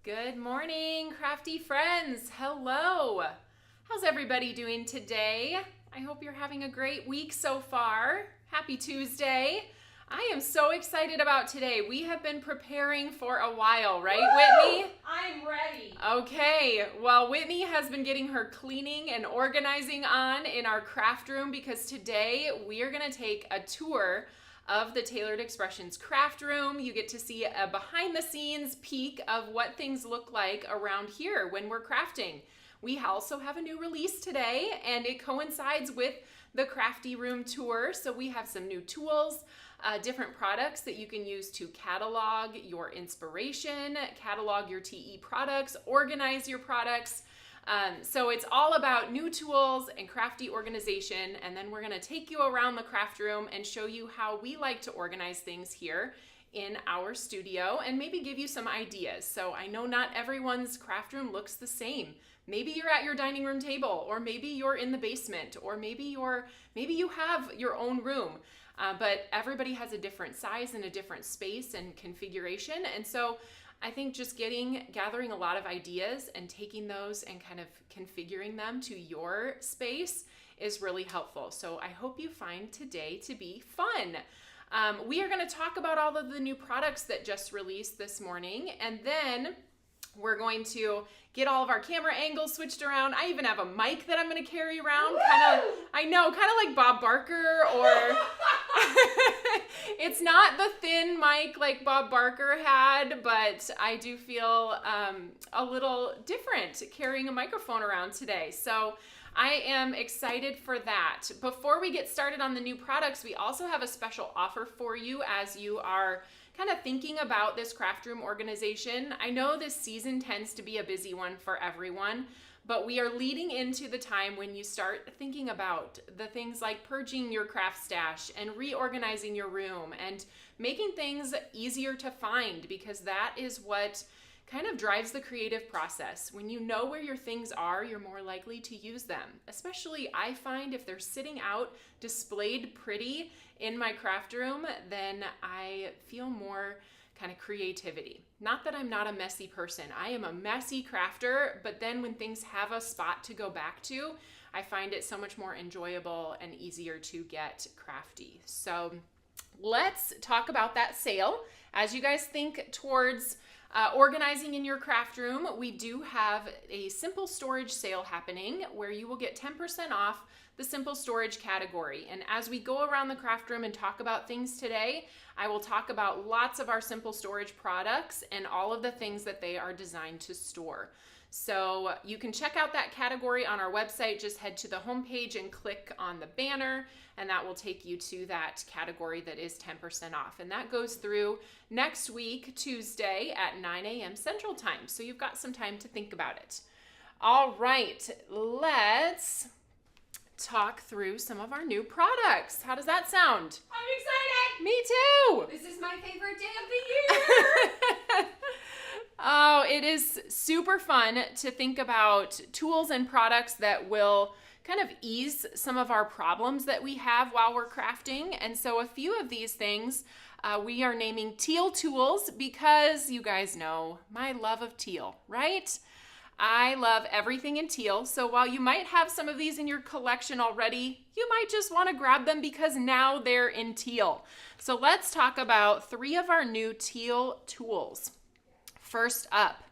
Good morning, crafty friends. Hello. How's everybody doing today? I hope you're having a great week so far. Happy Tuesday. I am so excited about today. We have been preparing for a while, right, Whitney? I'm ready. Okay, well, Whitney has been getting her cleaning and organizing on in our craft room because today we are going to take a tour of the Tailored Expressions craft room. You get to see a behind the scenes peek of what things look like around here when we're crafting. We also have a new release today and it coincides with the crafty room tour. So we have some new tools, different products that you can use to catalog your inspiration, catalog your TE products, organize your products. So it's all about new tools and crafty organization, and then we're going to take you around the craft room and show you how we like to organize things here in our studio and maybe give you some ideas. So I know not everyone's craft room looks the same. Maybe you're at your dining room table, or maybe you're in the basement, or maybe you have your own room. But everybody has a different size and a different space and configuration, and so I think just gathering a lot of ideas and taking those and kind of configuring them to your space is really helpful. So I hope you find today to be fun. We are going to talk about all of the new products that just released this morning, and then we're going to get all of our camera angles switched around. I even have a mic that I'm going to carry around, kind of like Bob Barker, or it's not the thin mic like Bob Barker had, but I do feel a little different carrying a microphone around today. So I am excited for that. Before we get started on the new products, we also have a special offer for you as you are kind of thinking about this craft room organization. I know this season tends to be a busy one for everyone, but we are leading into the time when you start thinking about the things like purging your craft stash and reorganizing your room and making things easier to find, because that is what kind of drives the creative process. When you know where your things are, you're more likely to use them. Especially I find if they're sitting out displayed pretty in my craft room, then I feel more kind of creativity. Not that I'm not a messy person. I am a messy crafter, but then when things have a spot to go back to, I find it so much more enjoyable and easier to get crafty. So let's talk about that sale. As you guys think towards organizing in your craft room, we do have a simple storage sale happening where you will get 10% off the simple storage category. And as we go around the craft room and talk about things today, I will talk about lots of our simple storage products and all of the things that they are designed to store. So you can check out that category on our website. Just head to the homepage and click on the banner, and that will take you to that category that is 10% off. And that goes through next week, Tuesday at 9 a.m. Central Time. So you've got some time to think about it. All right, let's talk through some of our new products. How does that sound? I'm excited. Me too. This is my favorite day of the year. Oh, it is super fun to think about tools and products that will kind of ease some of our problems that we have while we're crafting. And so a few of these things we are naming Teal Tools because you guys know my love of teal, right? I love everything in teal. So while you might have some of these in your collection already, you might just want to grab them because now they're in teal. So let's talk about 3 of our new Teal Tools. First up,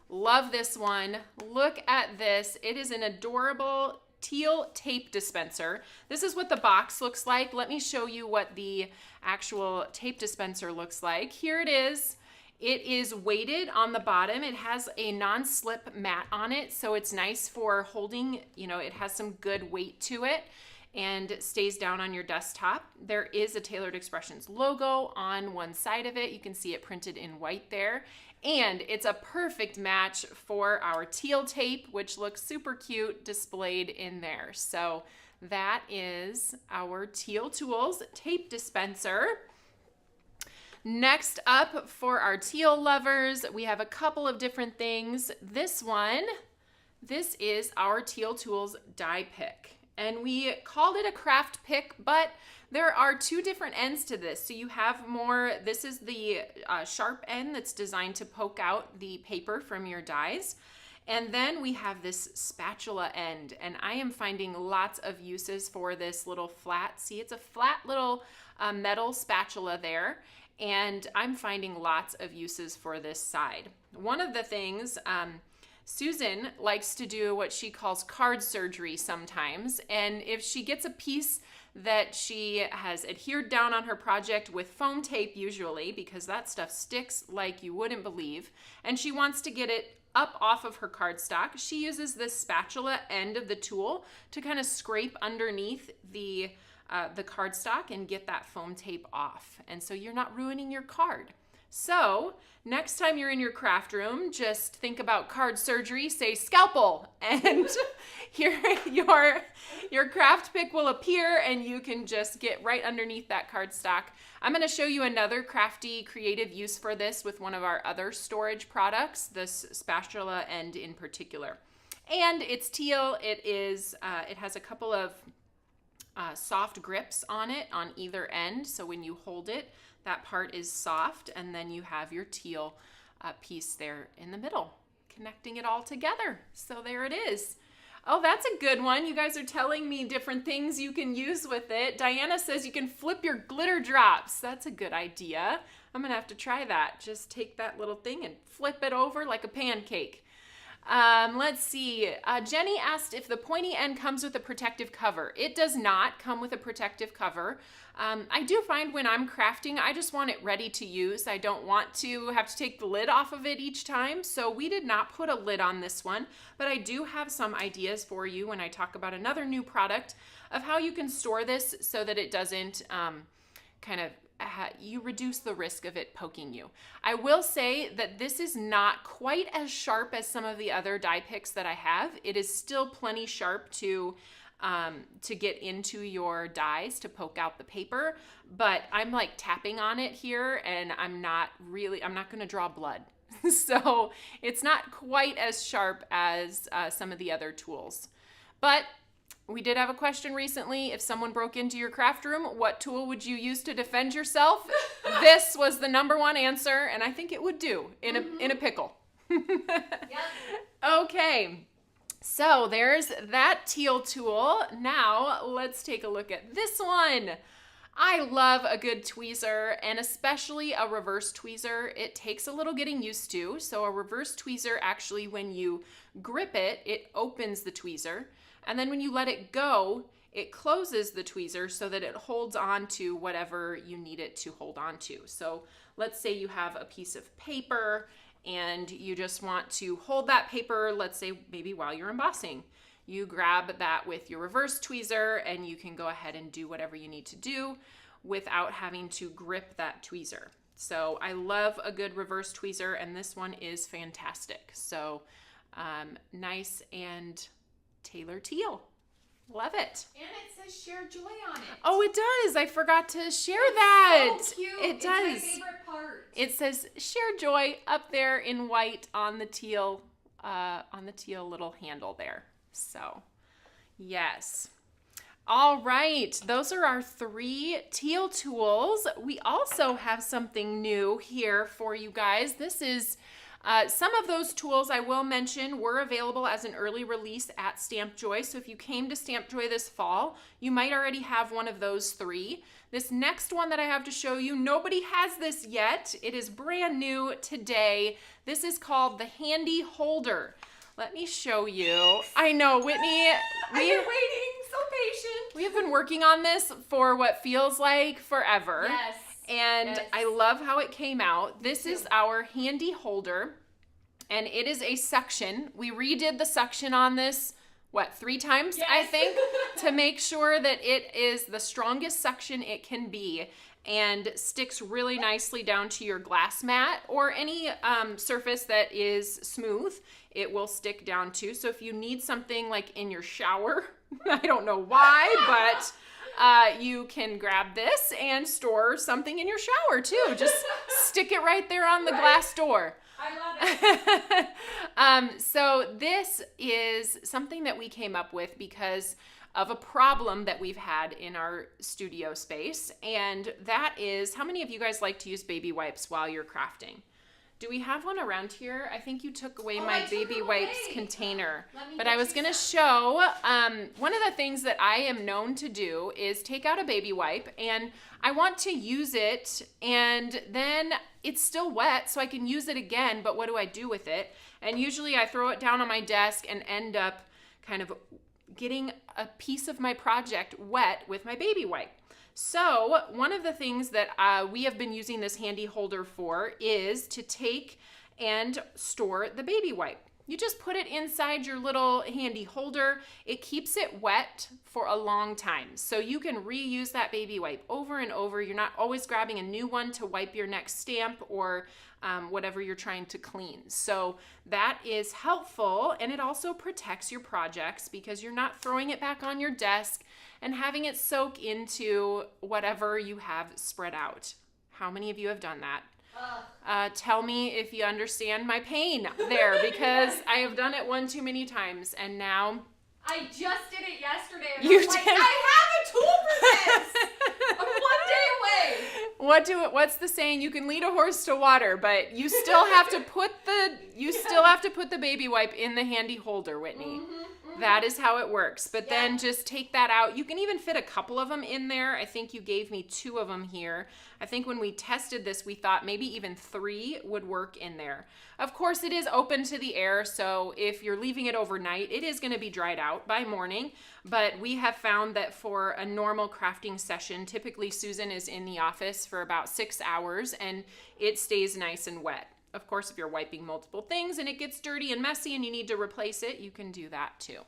love this one. Look at this. It is an adorable teal tape dispenser. This is what the box looks like. Let me show you what the actual tape dispenser looks like. Here it is. It is weighted on the bottom. It has a non-slip mat on it, so it's nice for holding, it has some good weight to it and stays down on your desktop. There is a Tailored Expressions logo on one side of it. You can see it printed in white there. And it's a perfect match for our teal tape, which looks super cute displayed in there. So that is our Teal Tools tape dispenser. Next up, for our teal lovers, we have a couple of different things. This is our Teal Tools die pick. And we called it a craft pick, but There are two different ends to this. So you have more, this is the sharp end that's designed to poke out the paper from your dies. And then we have this spatula end, and I am finding lots of uses for this little flat, see, it's a flat little metal spatula there, and I'm finding lots of uses for this side. One of the things, Susan likes to do what she calls card surgery sometimes, and if she gets a piece that she has adhered down on her project with foam tape usually, because that stuff sticks like you wouldn't believe, and she wants to get it up off of her cardstock, she uses this spatula end of the tool to kind of scrape underneath the cardstock and get that foam tape off. And so you're not ruining your card. So next time you're in your craft room, just think about card surgery, say scalpel, and your craft pick will appear and you can just get right underneath that cardstock. I'm going to show you another crafty creative use for this with one of our other storage products, this spatula end in particular. And it's teal. It has a couple of soft grips on it on either end. So when you hold it, that part is soft, and then you have your teal piece there in the middle, connecting it all together. So there it is. Oh, that's a good one. You guys are telling me different things you can use with it. Diana says you can flip your glitter drops. That's a good idea. I'm gonna have to try that. Just take that little thing and flip it over like a pancake. Let's see. Jenny asked if the pointy end comes with a protective cover. It does not come with a protective cover. I do find when I'm crafting, I just want it ready to use. I don't want to have to take the lid off of it each time. So we did not put a lid on this one, but I do have some ideas for you when I talk about another new product of how you can store this so that it doesn't you reduce the risk of it poking you. I will say that this is not quite as sharp as some of the other die picks that I have. It is still plenty sharp to get into your dies to poke out the paper, but I'm like tapping on it here and I'm not going to draw blood. So it's not quite as sharp as some of the other tools. But we did have a question recently. If someone broke into your craft room, what tool would you use to defend yourself? This was the #1 answer, and I think it would do in a pickle. Yep. Okay, so there's that teal tool. Now let's take a look at this one. I love a good tweezer, and especially a reverse tweezer. It takes a little getting used to. So a reverse tweezer, actually, when you grip it, it opens the tweezer. And then when you let it go, it closes the tweezer so that it holds on to whatever you need it to hold on to. So let's say you have a piece of paper and you just want to hold that paper, let's say maybe while you're embossing. You grab that with your reverse tweezer and you can go ahead and do whatever you need to do without having to grip that tweezer. So I love a good reverse tweezer, and this one is fantastic. So nice and Taylor teal. Love it. And it says share joy on it. Oh, it does. I forgot to share that. So cute. It does. It's my favorite part. It says share joy up there in white on the teal little handle there. So, yes. All right. Those are our 3 teal tools. We also have something new here for you guys. This is some of those tools I will mention were available as an early release at Stamp Joy. So if you came to Stamp Joy this fall, you might already have one of those 3. This next one that I have to show you, nobody has this yet. It is brand new today. This is called the Handy Holder. Let me show you. I know, Whitney. I've been waiting, so patient. We have been working on this for what feels like forever. Yes. And yes. I love how it came out. This is our handy holder, and it is a suction. We redid the suction on this, 3 times, yes. I think, to make sure that it is the strongest suction it can be and sticks really nicely down to your glass mat or any surface that is smooth. It will stick down to. So if you need something like in your shower, I don't know why, but you can grab this and store something in your shower too. Just stick it right there on the glass door. I love it. So this is something that we came up with because of a problem that we've had in our studio space. And that is, how many of you guys like to use baby wipes while you're crafting? Do we have one around here? I think you took away my baby wipes container. But I was gonna show, one of the things that I am known to do is take out a baby wipe, and I want to use it, and then it's still wet, so I can use it again, but what do I do with it? And usually I throw it down on my desk and end up kind of getting a piece of my project wet with my baby wipe. So one of the things that we have been using this handy holder for is to take and store the baby wipe. You just put it inside your little handy holder. It keeps it wet for a long time. So you can reuse that baby wipe over and over. You're not always grabbing a new one to wipe your next stamp or whatever you're trying to clean. So that is helpful, and it also protects your projects because you're not throwing it back on your desk and having it soak into whatever you have spread out. How many of you have done that? Tell me if you understand my pain there, because I have done it one too many times, and now I just did it yesterday. And You I was like, did? I have a tool for this. I'm 1 day away. what's the saying? You can lead a horse to water, but you still have to put the baby wipe in the handy holder, Whitney. That is how it works. But then just take that out. You can even fit a couple of them in there. I think you gave me 2 of them here. I think when we tested this, we thought maybe even 3 would work in there. Of course, it is open to the air, so if you're leaving it overnight, it is going to be dried out by morning. But we have found that for a normal crafting session, typically Susan is in the office for about 6 hours, and it stays nice and wet. Of course, if you're wiping multiple things and it gets dirty and messy and you need to replace it, you can do that too.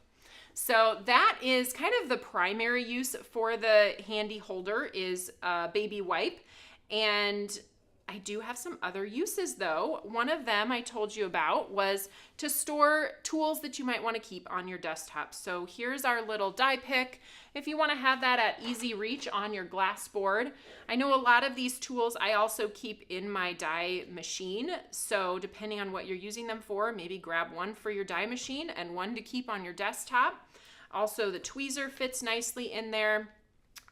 So that is kind of the primary use for the handy holder, is a baby wipe. And I do have some other uses though. One of them I told you about was to store tools that you might want to keep on your desktop. So here's our little die pick. If you want to have that at easy reach on your glass board. I know a lot of these tools I also keep in my die machine. So depending on what you're using them for, maybe grab one for your die machine and one to keep on your desktop. Also, the tweezer fits nicely in there.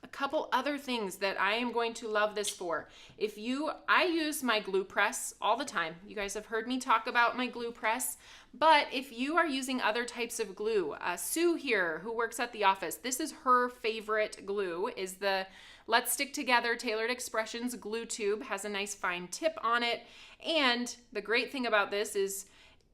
A couple other things that I am going to love this for. I use my glue press all the time. You guys have heard me talk about my glue press, but if you are using other types of glue, Sue here, who works at the office, this is her favorite glue, is the Let's Stick Together Tailored Expressions glue tube. Has a nice fine tip on it, and the great thing about this is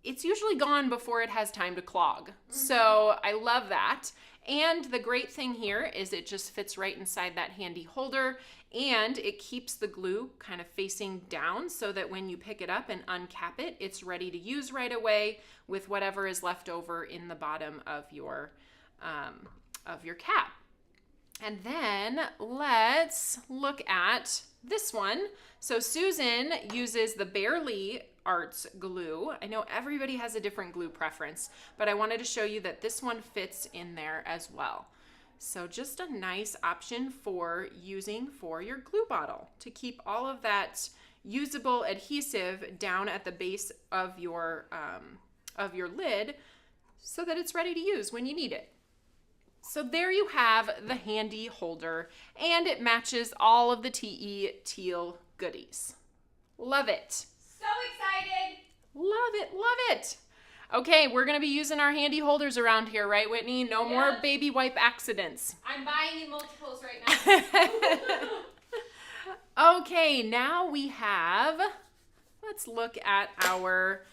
it's usually gone before it has time to clog. So I love that. And the great thing here is it just fits right inside that handy holder, and it keeps the glue kind of facing down so that when you pick it up and uncap it, it's ready to use right away with whatever is left over in the bottom of your cap. And then let's look at this one. So Susan uses the Barely Arts glue. I know everybody has a different glue preference, but I wanted to show you that this one fits in there as well. So just a nice option for using for your glue bottle to keep all of that usable adhesive down at the base of your lid so that it's ready to use when you need it. So there you have the handy holder, and it matches all of the TE Teal goodies. Love it. So excited. Love it, love it. Okay, we're gonna be using our handy holders around here, right, Whitney? No more baby wipe accidents. I'm buying in multiples right now. Okay, now we have, let's look at our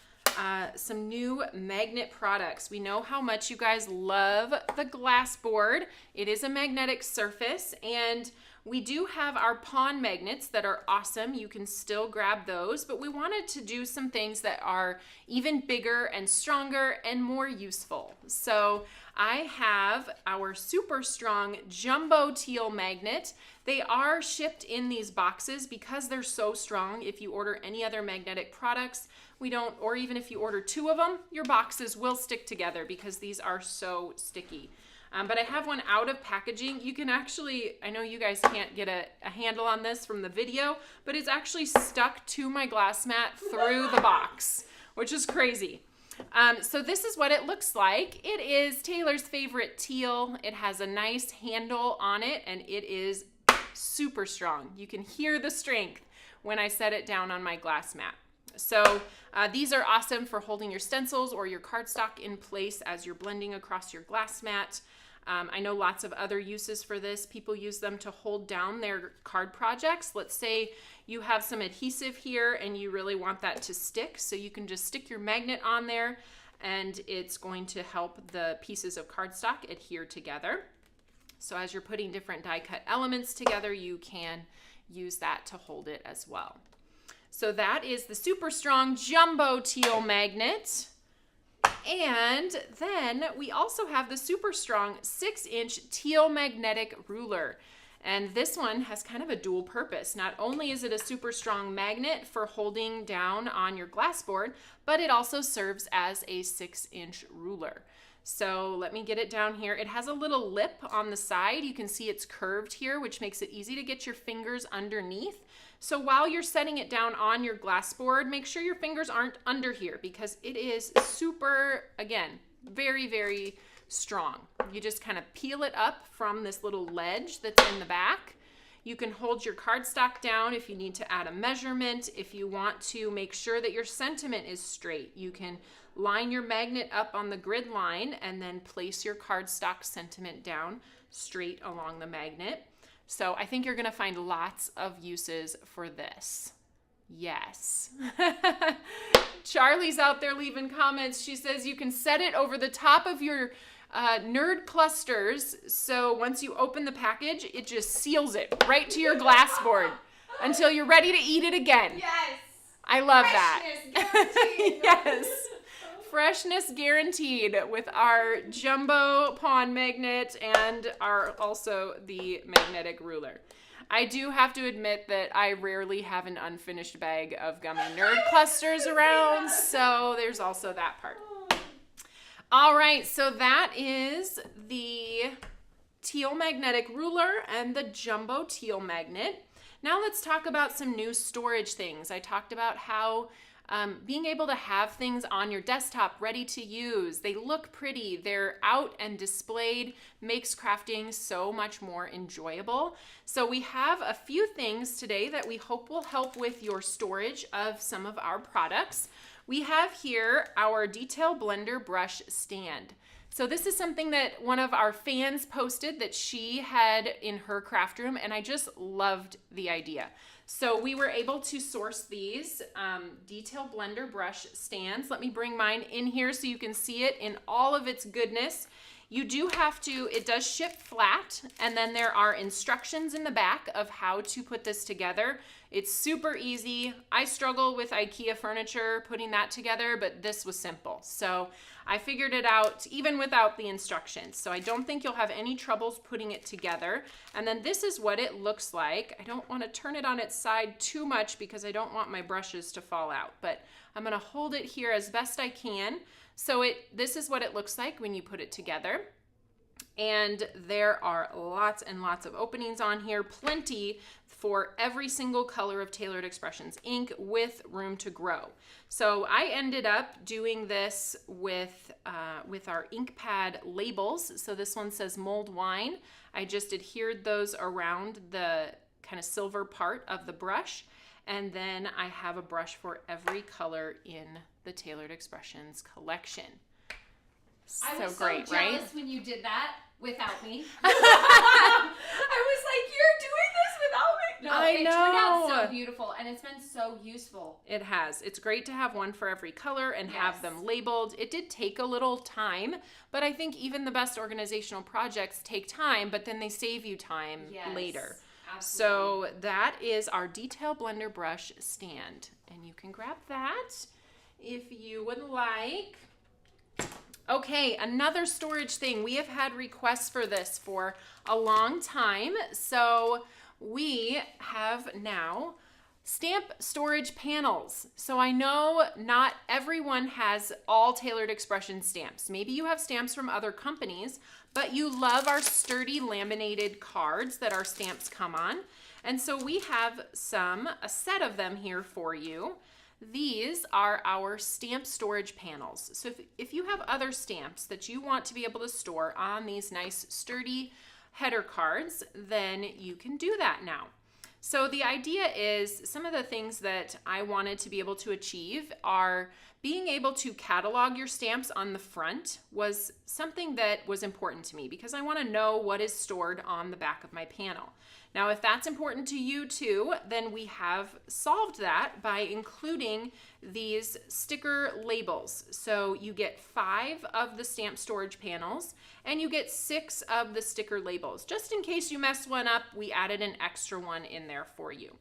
some new magnet products. We know how much you guys love the glass board. It is a magnetic surface, and we do have our pawn magnets that are awesome. You can still grab those, but we wanted to do some things that are even bigger and stronger and more useful. So I have our super strong jumbo teal magnet. They are shipped in these boxes because they're so strong. If you order any other magnetic products, or even if you order 2 of them, your boxes will stick together because these are so sticky. But I have one out of packaging. You can actually, I know you guys can't get a handle on this from the video, but it's actually stuck to my glass mat through the box, which is crazy. So this is what it looks like. It is Taylor's favorite teal. It has a nice handle on it, and it is super strong. You can hear the strength when I set it down on my glass mat. So these are awesome for holding your stencils or your cardstock in place as you're blending across your glass mat. I know lots of other uses for this. People use them to hold down their card projects. Let's say you have some adhesive here and you really want that to stick, so you can just stick your magnet on there and it's going to help the pieces of cardstock adhere together. So as you're putting different die cut elements together, you can use that to hold it as well. So that is the super strong jumbo teal magnet. And then we also have the super strong 6-inch teal magnetic ruler. And this one has kind of a dual purpose. Not only is it a super strong magnet for holding down on your glass board, but it also serves as a 6-inch ruler. So let me get it down here. It has a little lip on the side. You can see it's curved here, which makes it easy to get your fingers underneath. So while you're setting it down on your glass board, make sure your fingers aren't under here because it is super, again, very, very strong. You just kind of peel it up from this little ledge that's in the back. You can hold your cardstock down if you need to add a measurement. If you want to make sure that your sentiment is straight, you can line your magnet up on the grid line and then place your cardstock sentiment down straight along the magnet. So I think you're going to find lots of uses for this. Yes. Charlie's out there leaving comments. She says you can set it over the top of your nerd clusters, so once you open the package, it just seals it right to your glass board until you're ready to eat it again. Yes. I love Freshness that. guaranteed. Yes. Freshness guaranteed with our jumbo pawn magnet and also the magnetic ruler. I do have to admit that I rarely have an unfinished bag of gummy nerd clusters around, so there's also that part. All right, so that is the teal magnetic ruler and the jumbo teal magnet. Now let's talk about some new storage things. I talked about how being able to have things on your desktop ready to use, they look pretty, they're out and displayed, makes crafting so much more enjoyable. So we have a few things today that we hope will help with your storage of some of our products. We have here our detail blender brush stand. So this is something that one of our fans posted that she had in her craft room, and I just loved the idea. So we were able to source these detail blender brush stands. Let me bring mine in here so you can see it in all of its goodness. You do have to, it does ship flat, and then there are instructions in the back of how to put this together. It's super easy. I struggle with IKEA furniture putting that together, but this was simple. So I figured it out even without the instructions. So I don't think you'll have any troubles putting it together. And then this is what it looks like. I don't want to turn it on its side too much because I don't want my brushes to fall out, but I'm going to hold it here as best I can. So this is what it looks like when you put it together. And there are lots and lots of openings on here, plenty for every single color of Tailored Expressions ink with room to grow. So I ended up doing this with our ink pad labels. So this one says Mulled Wine. I just adhered those around the kind of silver part of the brush. And then I have a brush for every color in the Tailored Expressions collection. I was great, so right? jealous when you did that without me. I was like, you're doing this without me. No, I it know. turned out so beautiful, and it's been so useful. It has. It's great to have one for every color and Yes. have them labeled. It did take a little time, but I think even the best organizational projects take time, but then they save you time later. Absolutely. So that is our detail blender brush stand, and you can grab that if you would like. Okay, another storage thing. We have had requests for this for a long time, so we have now stamp storage panels. So I know not everyone has all Tailored Expression stamps. Maybe you have stamps from other companies, but you love our sturdy laminated cards that our stamps come on. And so we have a set of them here for you. these are our stamp storage panels. So if you have other stamps that you want to be able to store on these nice sturdy header cards, then you can do that now. So the idea is, some of the things that I wanted to be able to achieve are being able to catalog your stamps on the front was something that was important to me because I want to know what is stored on the back of my panel. Now, if that's important to you too, then we have solved that by including these sticker labels. So you get 5 of the stamp storage panels and you get 6 of the sticker labels. Just in case you mess one up, we added an extra one in there for you.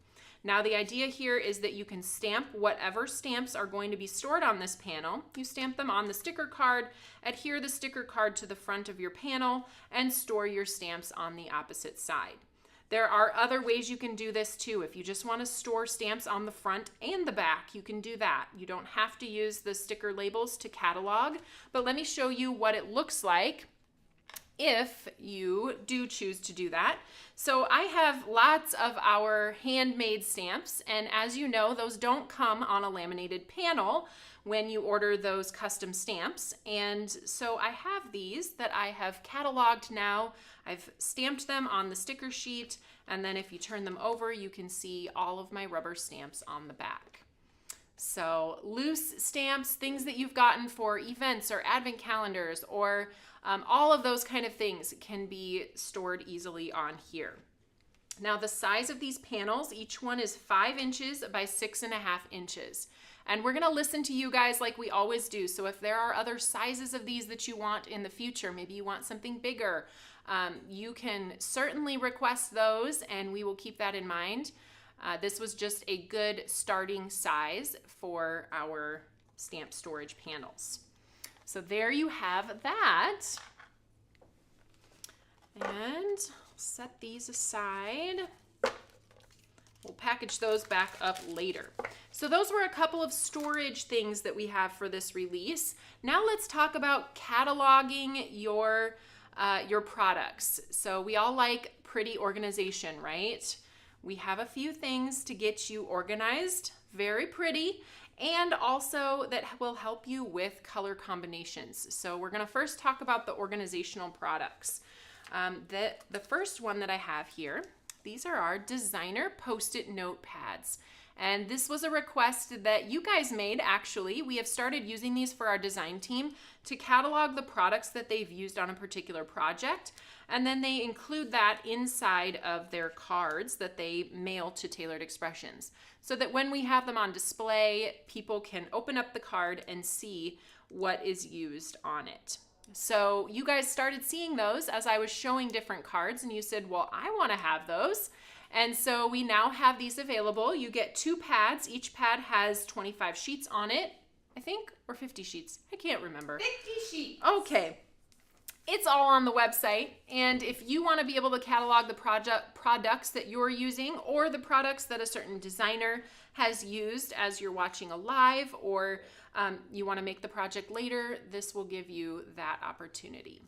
Now, the idea here is that you can stamp whatever stamps are going to be stored on this panel. You stamp them on the sticker card, adhere the sticker card to the front of your panel, and store your stamps on the opposite side. There are other ways you can do this too. If you just want to store stamps on the front and the back, you can do that. You don't have to use the sticker labels to catalog, but let me show you what it looks like if you do choose to do that. So I have lots of our handmade stamps, and as you know, those don't come on a laminated panel when you order those custom stamps. And so I have these that I have cataloged now. I've stamped them on the sticker sheet, and then if you turn them over, you can see all of my rubber stamps on the back. So loose stamps, things that you've gotten for events or advent calendars or all of those kind of things can be stored easily on here. Now the size of these panels, each one is 5 inches by 6.5 inches. And we're gonna listen to you guys like we always do. So if there are other sizes of these that you want in the future, maybe you want something bigger, you can certainly request those and we will keep that in mind. This was just a good starting size for our stamp storage panels. So there you have that. And set these aside. We'll package those back up later. So those were a couple of storage things that we have for this release. Now let's talk about cataloging your products. So we all like pretty organization, right? We have a few things to get you organized, very pretty, and also that will help you with color combinations. So we're gonna first talk about the organizational products. The first one that I have here, these are our designer Post-it notepads. And this was a request that you guys made, actually. We have started using these for our design team to catalog the products that they've used on a particular project. And then they include that inside of their cards that they mail to Tailored Expressions. So that when we have them on display, people can open up the card and see what is used on it. So you guys started seeing those as I was showing different cards and you said, well, I want to have those. And so we now have these available. You get 2 pads. Each pad has 25 sheets on it, I think, or 50 sheets. I can't remember. 50 sheets. Okay. It's all on the website. And if you want to be able to catalog the products that you're using or the products that a certain designer has used as you're watching a live or you want to make the project later, this will give you that opportunity.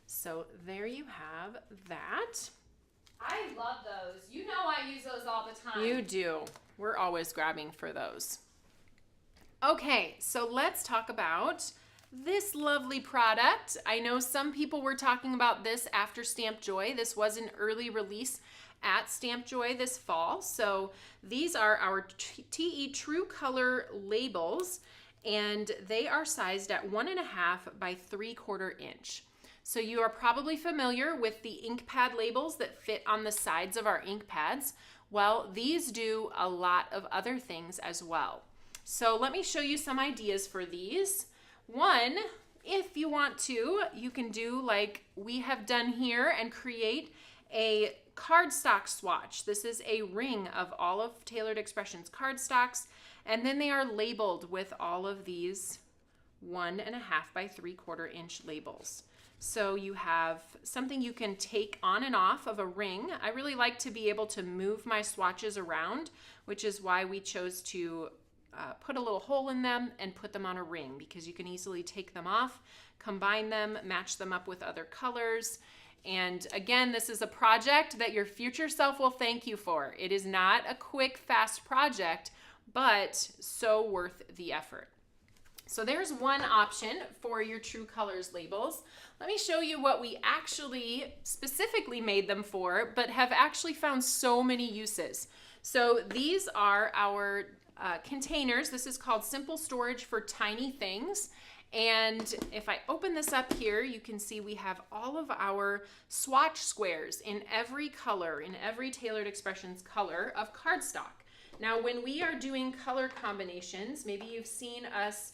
So there you have that. I love those. You know I use those all the time. You do. We're always grabbing for those. Okay, so let's talk about this lovely product. I know some people were talking about this after Stamp Joy. This was an early release at Stamp Joy this fall. So these are our TE True Color labels, and they are sized at 1.5 by 3/4 inch. So you are probably familiar with the ink pad labels that fit on the sides of our ink pads. Well, these do a lot of other things as well. So let me show you some ideas for these. One, if you want to, you can do like we have done here and create a cardstock swatch. This is a ring of all of Tailored Expressions cardstocks, and then they are labeled with all of these 1.5 by 3/4 inch labels. So you have something you can take on and off of a ring. I really like to be able to move my swatches around, which is why we chose to put a little hole in them and put them on a ring, because you can easily take them off, combine them, match them up with other colors. And again, this is a project that your future self will thank you for. It is not a quick, fast project, but so worth the effort. So there's one option for your True Colors labels. Let me show you what we actually specifically made them for, but have actually found so many uses. So these are our containers. This is called Simple Storage for Tiny Things. And if I open this up here, you can see we have all of our swatch squares in every color, in every Tailored Expressions color of cardstock. Now, when we are doing color combinations, maybe you've seen us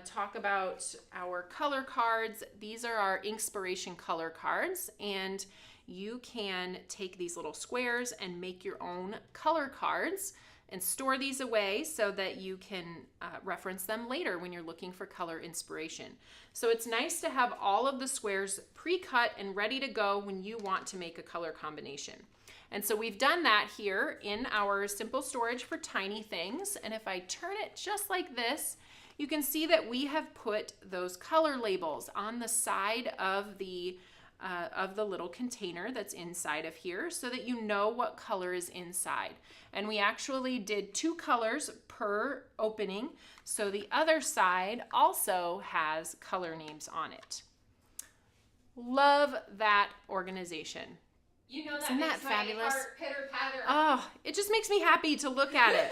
talk about our color cards. These are our Inkspiration color cards, and you can take these little squares and make your own color cards and store these away so that you can reference them later when you're looking for color inspiration. So it's nice to have all of the squares pre-cut and ready to go when you want to make a color combination. And so we've done that here in our Simple Storage for Tiny Things. And if I turn it just like this, you can see that we have put those color labels on the side of the little container that's inside of here so that you know what color is inside. And we actually did 2 colors per opening, so the other side also has color names on it. Love that organization. You know that Isn't makes that fabulous? my heart pitter-patter. Oh, it just makes me happy to look at it.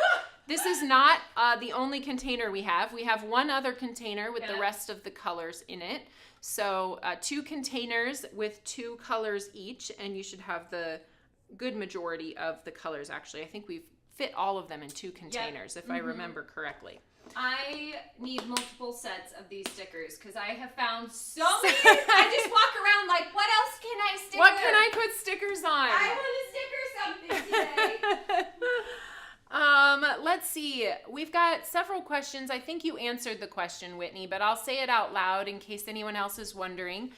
This is not the only container we have. We have one other container with the rest of the colors in it. So 2 containers with 2 colors each, and you should have the good majority of the colors actually. I think we've fit all of them in 2 containers, if I remember correctly. I need multiple sets of these stickers because I have found so many. I just walk around like, what else can I sticker? What can I put stickers on? I want to sticker something today. Let's see. We've got several questions. I think you answered the question, Whitney, but I'll say it out loud in case anyone else is wondering.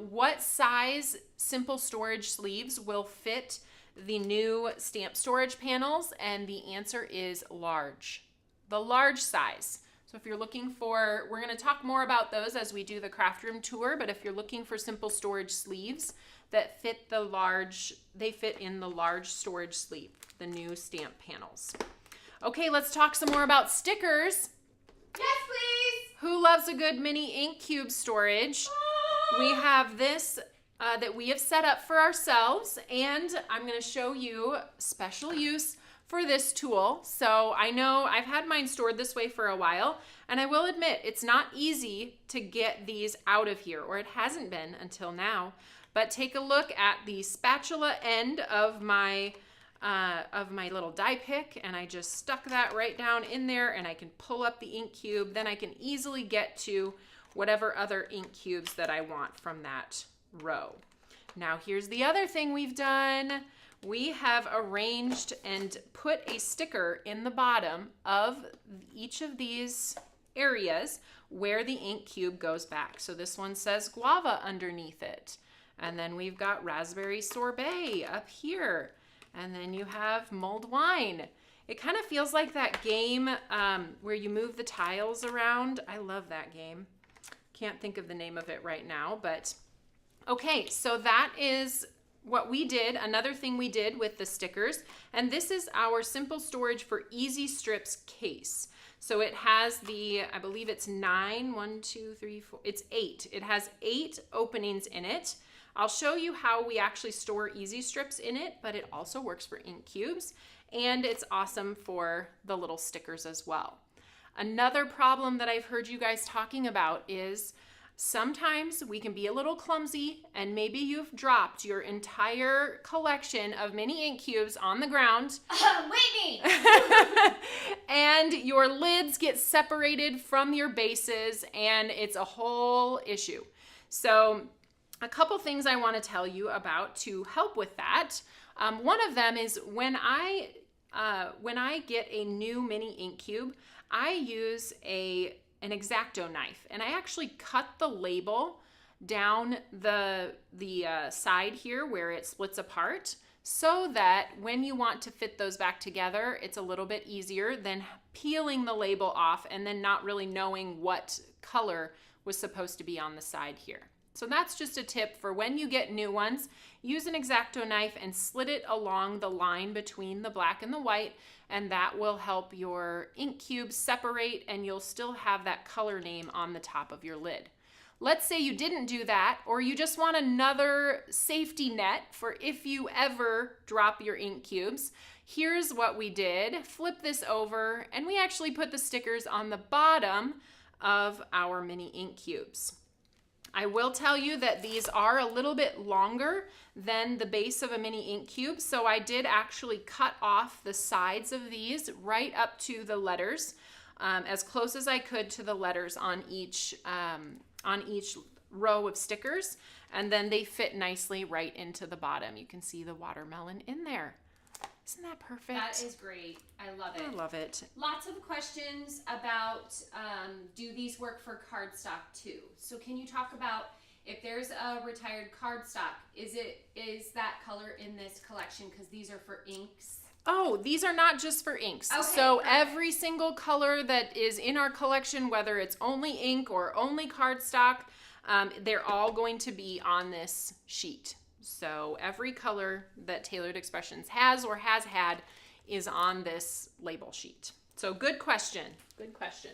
What size Simple Storage sleeves will fit the new stamp storage panels? And the answer is large. The large size. So if you're looking for, we're going to talk more about those as we do the craft room tour, but if you're looking for Simple Storage sleeves that fit the large, they fit in the large storage sleeve, the new stamp panels. Okay, let's talk some more about stickers. Yes, please. Who loves a good mini ink cube storage? We have this that we have set up for ourselves, and I'm going to show you special use for this tool. So I know I've had mine stored this way for a while, and I will admit it's not easy to get these out of here, or it hasn't been until now. But take a look at the spatula end of my little die pick, and I just stuck that right down in there, and I can pull up the ink cube. Then I can easily get to whatever other ink cubes that I want from that row. Now here's the other thing we've done. We have arranged and put a sticker in the bottom of each of these areas where the ink cube goes back. So this one says guava underneath it. And then we've got raspberry sorbet up here. And then you have mulled wine. It kind of feels like that game where you move the tiles around. I love that game. Can't think of the name of it right now, but okay, so that is what we did. Another thing we did with the stickers, and this is our Simple Storage for Easy Strips case. So it has the, I believe it's 9, 1, 2, 3, 4, it's 8. It has 8 openings in it. I'll show you how we actually store easy strips in it, but it also works for ink cubes, and it's awesome for the little stickers as well. Another problem that I've heard you guys talking about is sometimes we can be a little clumsy, and maybe you've dropped your entire collection of mini ink cubes on the ground. Whitney! And your lids get separated from your bases, and it's a whole issue. So a couple things I want to tell you about to help with that. One of them is when I get a new mini ink cube, I use an X-Acto knife, and I actually cut the label down the side here where it splits apart so that when you want to fit those back together, it's a little bit easier than peeling the label off and then not really knowing what color was supposed to be on the side here. So that's just a tip for when you get new ones. Use an X-Acto knife and slit it along the line between the black and the white, and that will help your ink cubes separate, and you'll still have that color name on the top of your lid. Let's say you didn't do that, or you just want another safety net for if you ever drop your ink cubes. Here's what we did. Flip this over, and we actually put the stickers on the bottom of our mini ink cubes. I will tell you that these are a little bit longer than the base of a mini ink cube, so I did actually cut off the sides of these right up to the letters, as close as I could to the letters on each row of stickers, and then they fit nicely right into the bottom. You can see the watermelon in there. Isn't that perfect? That is great. I love it. I love it. Lots of questions about do these work for cardstock too? So can you talk about if there's a retired cardstock, is that color in this collection? Because these are for inks. Oh, these are not just for inks. Okay, so perfect. Every single color that is in our collection, whether it's only ink or only cardstock, they're all going to be on this sheet. So every color that Tailored Expressions has or has had is on this label sheet. So good question. Good question.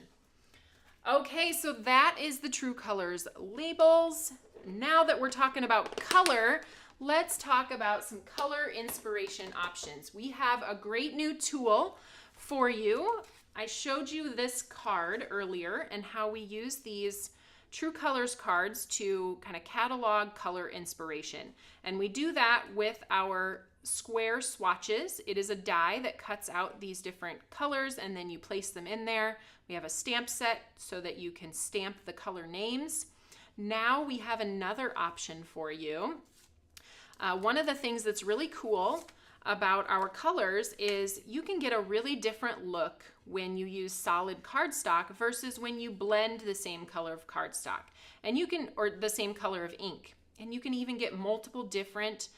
Okay, so that is the True Colors labels. Now that we're talking about color, let's talk about some color inspiration options. We have a great new tool for you. I showed you this card earlier and how we use these True Colors cards to kind of catalog color inspiration. And we do that with our square swatches. It is a die that cuts out these different colors and then you place them in there. We have a stamp set so that you can stamp the color names. Now we have another option for you. One of the things that's really cool about our colors is you can get a really different look when you use solid cardstock versus when you blend the same color of cardstock, and or the same color of ink. And you can even get multiple different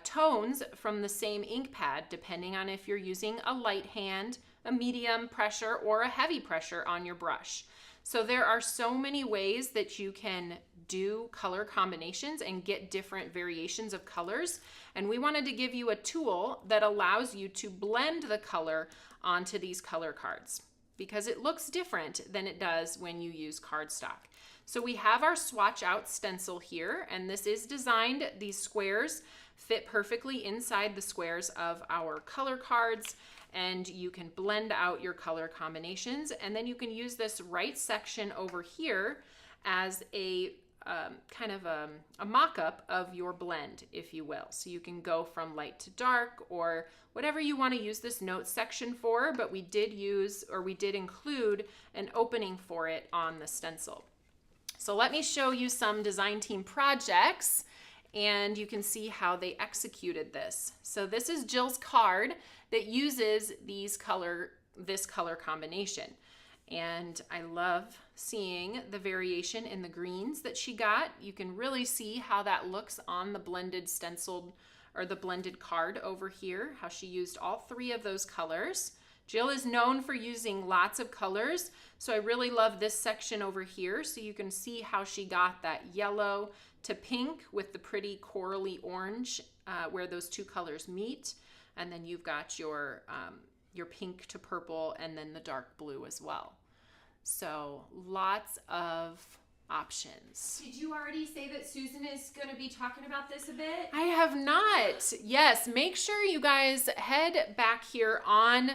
tones from the same ink pad, depending on if you're using a light hand, a medium pressure, or a heavy pressure on your brush. So there are so many ways that you can do color combinations and get different variations of colors. And we wanted to give you a tool that allows you to blend the color onto these color cards because it looks different than it does when you use cardstock. So we have our Swatch Out Stencil here, and this is designed, these squares fit perfectly inside the squares of our color cards, and you can blend out your color combinations, and then you can use this right section over here as a kind of a mock-up of your blend, if you will. So you can go from light to dark or whatever you want to use this notes section for, but we did include an opening for it on the stencil. So let me show you some design team projects and you can see how they executed this. So this is Jill's card that uses this color combination. And I love seeing the variation in the greens that she got. You can really see how that looks on the blended stenciled or the blended card over here, how she used all three of those colors. Jill is known for using lots of colors, so I really love this section over here. So you can see how she got that yellow to pink with the pretty corally orange where those two colors meet. And then you've got your pink to purple and then the dark blue as well. So lots of options. Did you already say that Susan is going to be talking about this a bit? I have not. Yes, make sure you guys head back here on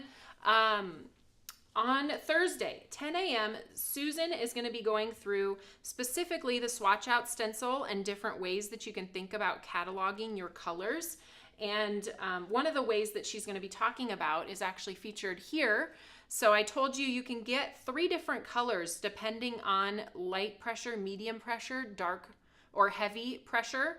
Thursday, 10 a.m. Susan is going to be going through specifically the Swatch Out Stencil and different ways that you can think about cataloging your colors. And one of the ways that she's going to be talking about is actually featured here. So I told you can get 3 different colors depending on light pressure, medium pressure, dark or heavy pressure.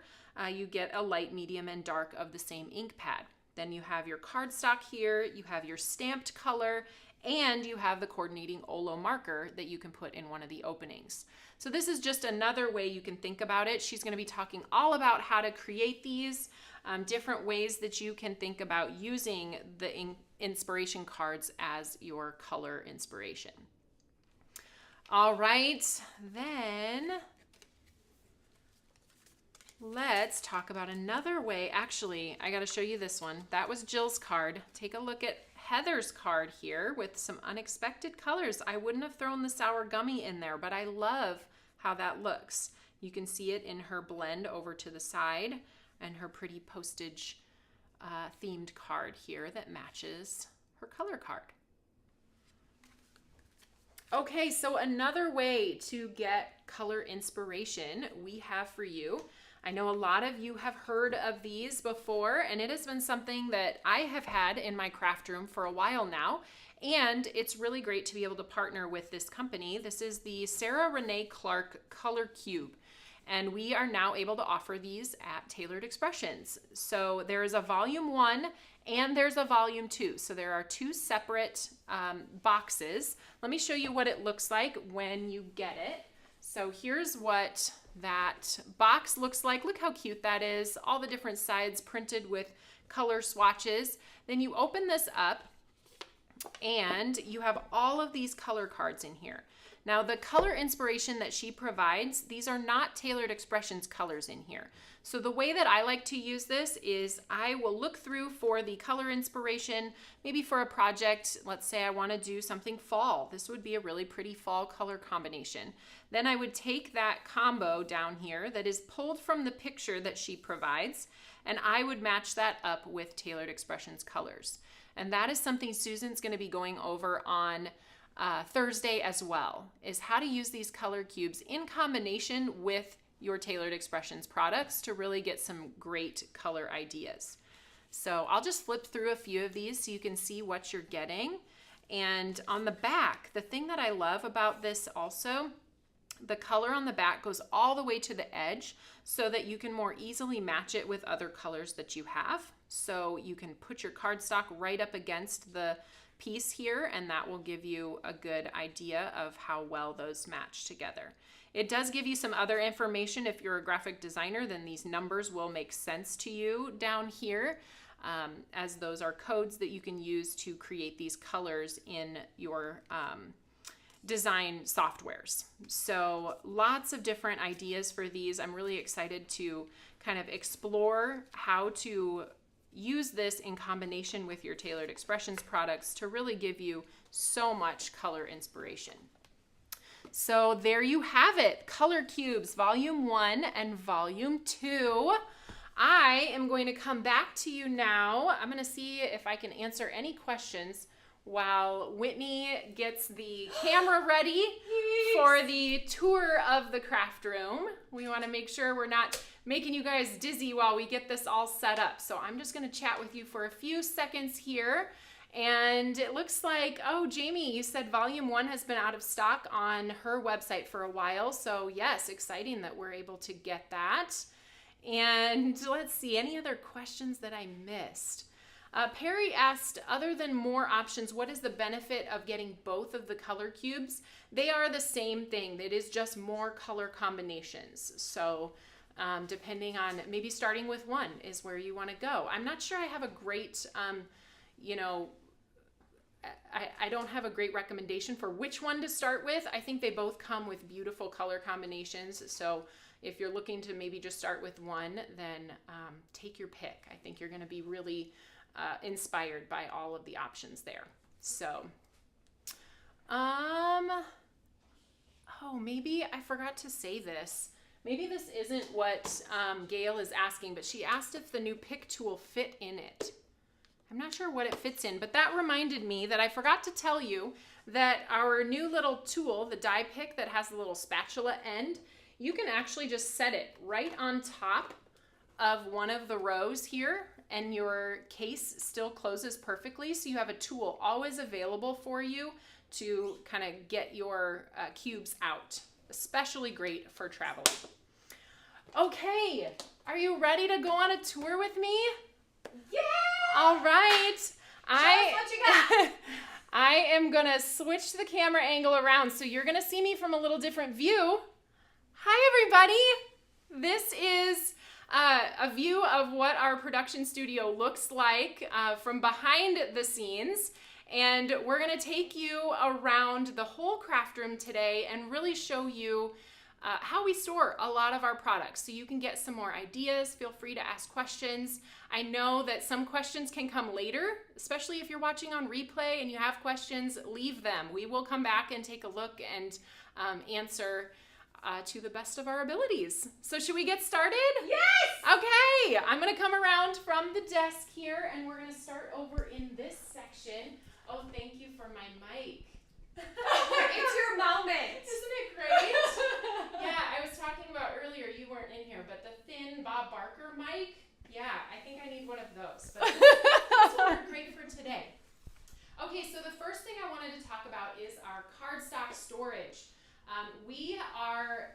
You get a light, medium, and dark of the same ink pad. Then you have your cardstock here, you have your stamped color, and you have the coordinating Olo marker that you can put in one of the openings. So this is just another way you can think about it. She's going to be talking all about how to create these, different ways that you can think about using the inspiration cards as your color inspiration. All right, then let's talk about another way. Actually, I got to show you this one. That was Jill's card. Take a look at Heather's card here with some unexpected colors. I wouldn't have thrown the sour gummy in there, but I love how that looks. You can see it in her blend over to the side and her pretty postage themed card here that matches her color card. Okay, so another way to get color inspiration we have for you. I know a lot of you have heard of these before, and it has been something that I have had in my craft room for a while now, and it's really great to be able to partner with this company. This is the Sarah Renee Clark Color Cube, and we are now able to offer these at Tailored Expressions. So there is a volume 1 and there's a volume 2. So there are two separate boxes. Let me show you what it looks like when you get it. So here's what that box looks like. Look how cute that is. All the different sides printed with color swatches. Then you open this up and you have all of these color cards in here. Now the color inspiration that she provides, these are not Tailored Expressions colors in here. So the way that I like to use this is I will look through for the color inspiration, maybe for a project. Let's say I want to do something fall. This would be a really pretty fall color combination. Then I would take that combo down here that is pulled from the picture that she provides, and I would match that up with Tailored Expressions colors. And that is something Susan's going to be going over on Thursday as well, is how to use these color cubes in combination with your Tailored Expressions products to really get some great color ideas. So I'll just flip through a few of these so you can see what you're getting. And on the back, the thing that I love about this also, the color on the back goes all the way to the edge so that you can more easily match it with other colors that you have. So you can put your cardstock right up against the piece here, and that will give you a good idea of how well those match together. It does give you some other information. If you're a graphic designer, then these numbers will make sense to you down here, as those are codes that you can use to create these colors in your design softwares. So lots of different ideas for these. I'm really excited to kind of explore how to use this in combination with your Tailored Expressions products to really give you so much color inspiration. So there you have it, Color Cubes, Volume 1 and Volume 2. I am going to come back to you now. I'm going to see if I can answer any questions while Whitney gets the camera ready for the tour of the craft room. We want to make sure we're not making you guys dizzy while we get this all set up. So I'm just going to chat with you for a few seconds here. And it looks like, oh, Jamie, you said Volume 1 has been out of stock on her website for a while. So yes, exciting that we're able to get that. And let's see, any other questions that I missed? Perry asked, other than more options, what is the benefit of getting both of the color cubes? They are the same thing. It is just more color combinations. So depending on, maybe starting with one is where you want to go. I'm not sure I have a great, I don't have a great recommendation for which one to start with. I think they both come with beautiful color combinations. So if you're looking to maybe just start with one, then take your pick. I think you're going to be really inspired by all of the options there. So, oh, maybe I forgot to say this. Maybe this isn't what Gail is asking, but she asked if the new pick tool fit in it. I'm not sure what it fits in, but that reminded me that I forgot to tell you that our new little tool, the die pick that has the little spatula end, you can actually just set it right on top of one of the rows here, and your case still closes perfectly. So you have a tool always available for you to kind of get your cubes out. Especially great for traveling. Okay, are you ready to go on a tour with me? Yeah! All right. Show us what you got. I am gonna switch the camera angle around so you're gonna see me from a little different view. Hi everybody. This is a view of what our production studio looks like from behind the scenes. And we're gonna take you around the whole craft room today and really show you how we store a lot of our products. So you can get some more ideas. Feel free to ask questions. I know that some questions can come later, especially if you're watching on replay and you have questions, leave them. We will come back and take a look and answer to the best of our abilities. So should we get started? Yes! Okay, I'm gonna come around from the desk here and we're gonna start over in this section. Oh, thank you for my mic. It's your moment. Isn't it great? Yeah, I was talking about earlier, you weren't in here, but the thin Bob Barker mic, yeah, I think I need one of those. But this will work great for today. Okay, so the first thing I wanted to talk about is our cardstock storage. We are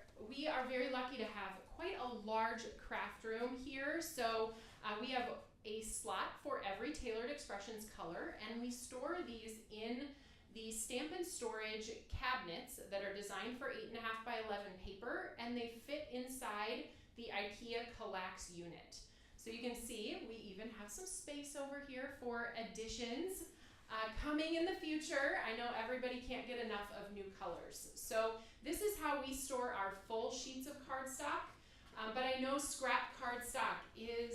very lucky to have quite a large craft room here. So we have a slot for every Tailored Expressions color, and we store these in the Stamp and Storage cabinets that are designed for 8.5 by 11 paper, and they fit inside the IKEA Collax unit. So you can see we even have some space over here for additions coming in the future. I know everybody can't get enough of new colors. So this is how we store our full sheets of cardstock, but I know scrap cardstock is,